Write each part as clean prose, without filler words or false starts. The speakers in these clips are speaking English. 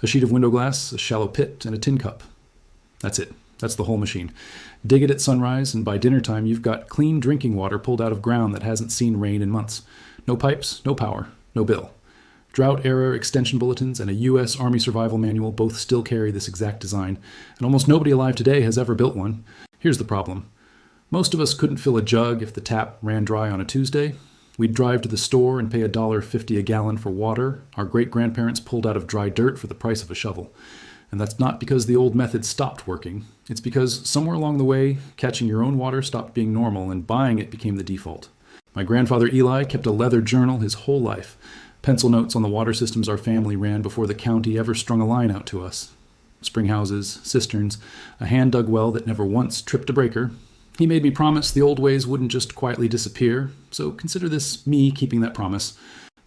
A sheet of window glass, a shallow pit, and a tin cup. That's it. That's the whole machine. Dig it at sunrise, and by dinner time you've got clean drinking water pulled out of ground that hasn't seen rain in months. No pipes, no power, no bill. Drought-era extension bulletins and a U.S. Army survival manual both still carry this exact design, and almost nobody alive today has ever built one. Here's the problem. Most of us couldn't fill a jug if the tap ran dry on a Tuesday. We'd drive to the store and pay $1.50 a gallon for water our great-grandparents pulled out of dry dirt for the price of a shovel. And that's not because the old method stopped working. It's because somewhere along the way, catching your own water stopped being normal and buying it became the default. My grandfather Eli kept a leather journal his whole life. Pencil notes on the water systems our family ran before the county ever strung a line out to us. Spring houses, cisterns, a hand-dug well that never once tripped a breaker. He made me promise the old ways wouldn't just quietly disappear, so consider this me keeping that promise.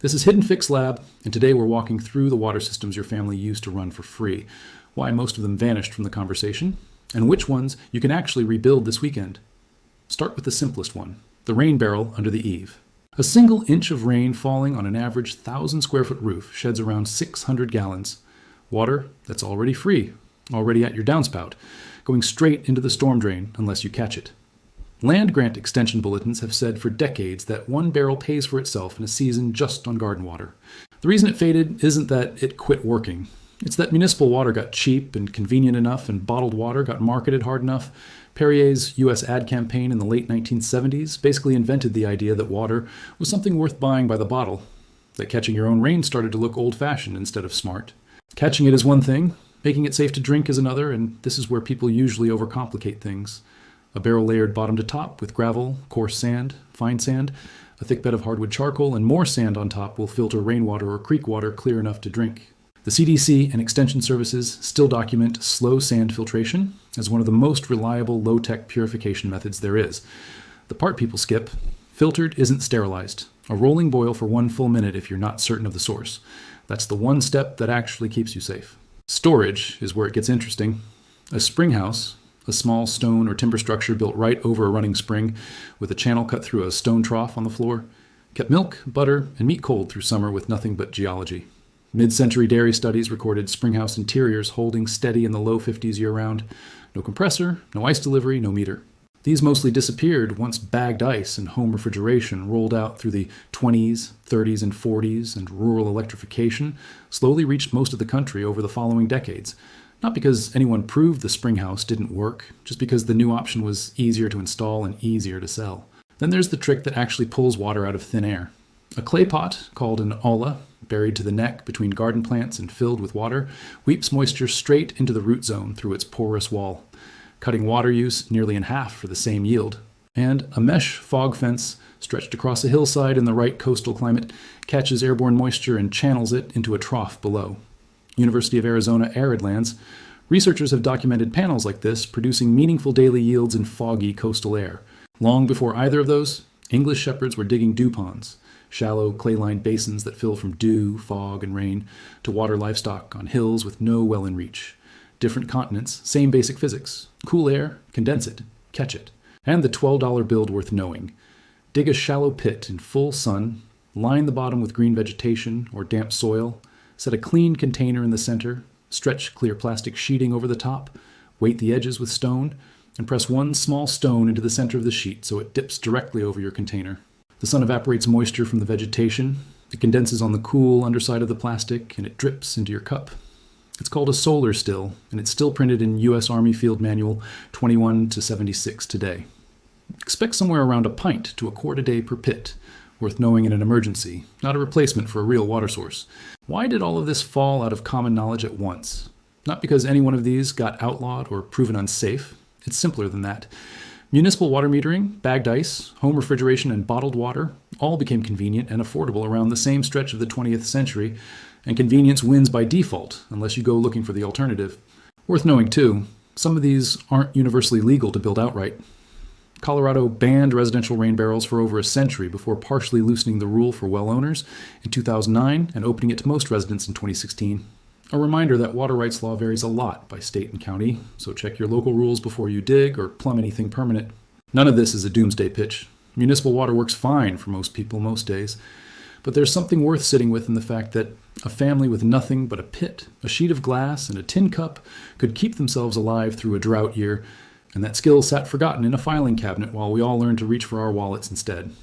This is Hidden Fix Lab, and today we're walking through the water systems your family used to run for free, why most of them vanished from the conversation, and which ones you can actually rebuild this weekend. Start with the simplest one, the rain barrel under the eave. A single inch of rain falling on an average 1,000 square foot roof sheds around 600 gallons. Water that's already free, already at your downspout, going straight into the storm drain unless you catch it. Land grant extension bulletins have said for decades that one barrel pays for itself in a season just on garden water. The reason it faded isn't that it quit working. It's that municipal water got cheap and convenient enough and bottled water got marketed hard enough. Perrier's U.S. ad campaign in the late 1970s basically invented the idea that water was something worth buying by the bottle, that catching your own rain started to look old-fashioned instead of smart. Catching it is one thing, making it safe to drink is another, and this is where people usually overcomplicate things. A barrel layered bottom to top with gravel, coarse sand, fine sand, a thick bed of hardwood charcoal, and more sand on top will filter rainwater or creek water clear enough to drink. The CDC and Extension Services still document slow sand filtration as one of the most reliable low-tech purification methods there is. The part people skip, filtered isn't sterilized. A rolling boil for 1 full minute if you're not certain of the source. That's the one step that actually keeps you safe. Storage is where it gets interesting. A spring house, a small stone or timber structure built right over a running spring with a channel cut through a stone trough on the floor, kept milk, butter, and meat cold through summer with nothing but geology. Mid-century dairy studies recorded springhouse interiors holding steady in the low 50s year-round. No compressor, no ice delivery, no meter. These mostly disappeared once bagged ice and home refrigeration rolled out through the 20s, 30s, and 40s, and rural electrification slowly reached most of the country over the following decades. Not because anyone proved the springhouse didn't work, just because the new option was easier to install and easier to sell. Then there's the trick that actually pulls water out of thin air. A clay pot, called an olla, buried to the neck between garden plants and filled with water, weeps moisture straight into the root zone through its porous wall, cutting water use nearly in half for the same yield. And a mesh fog fence stretched across a hillside in the right coastal climate catches airborne moisture and channels it into a trough below. University of Arizona arid lands, researchers have documented panels like this producing meaningful daily yields in foggy coastal air. Long before either of those, English shepherds were digging dew ponds, shallow clay-lined basins that fill from dew, fog, and rain to water livestock on hills with no well in reach. Different continents, same basic physics. Cool air, condense it, catch it. And the $12 build worth knowing. Dig a shallow pit in full sun, line the bottom with green vegetation or damp soil, set a clean container in the center, stretch clear plastic sheeting over the top, weight the edges with stone, and press one small stone into the center of the sheet so it dips directly over your container. The sun evaporates moisture from the vegetation, it condenses on the cool underside of the plastic, and it drips into your cup. It's called a solar still, and it's still printed in U.S. Army Field Manual 21-76 today. Expect somewhere around a pint to a quart a day per pit, worth knowing in an emergency, not a replacement for a real water source. Why did all of this fall out of common knowledge at once? Not because any one of these got outlawed or proven unsafe. It's simpler than that. Municipal water metering, bagged ice, home refrigeration, and bottled water all became convenient and affordable around the same stretch of the 20th century, and convenience wins by default unless you go looking for the alternative. Worth knowing, too, some of these aren't universally legal to build outright. Colorado banned residential rain barrels for over a century before partially loosening the rule for well owners in 2009 and opening it to most residents in 2016. A reminder that water rights law varies a lot by state and county, so check your local rules before you dig or plumb anything permanent. None of this is a doomsday pitch. Municipal water works fine for most people most days. But there's something worth sitting with in the fact that a family with nothing but a pit, a sheet of glass, and a tin cup could keep themselves alive through a drought year, and that skill sat forgotten in a filing cabinet while we all learned to reach for our wallets instead.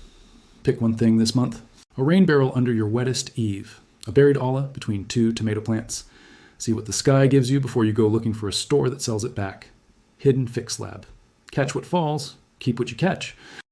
Pick one thing this month. A rain barrel under your wettest eve. A buried olla between two tomato plants. See what the sky gives you before you go looking for a store that sells it back. Hidden fix lab. Catch what falls, keep what you catch.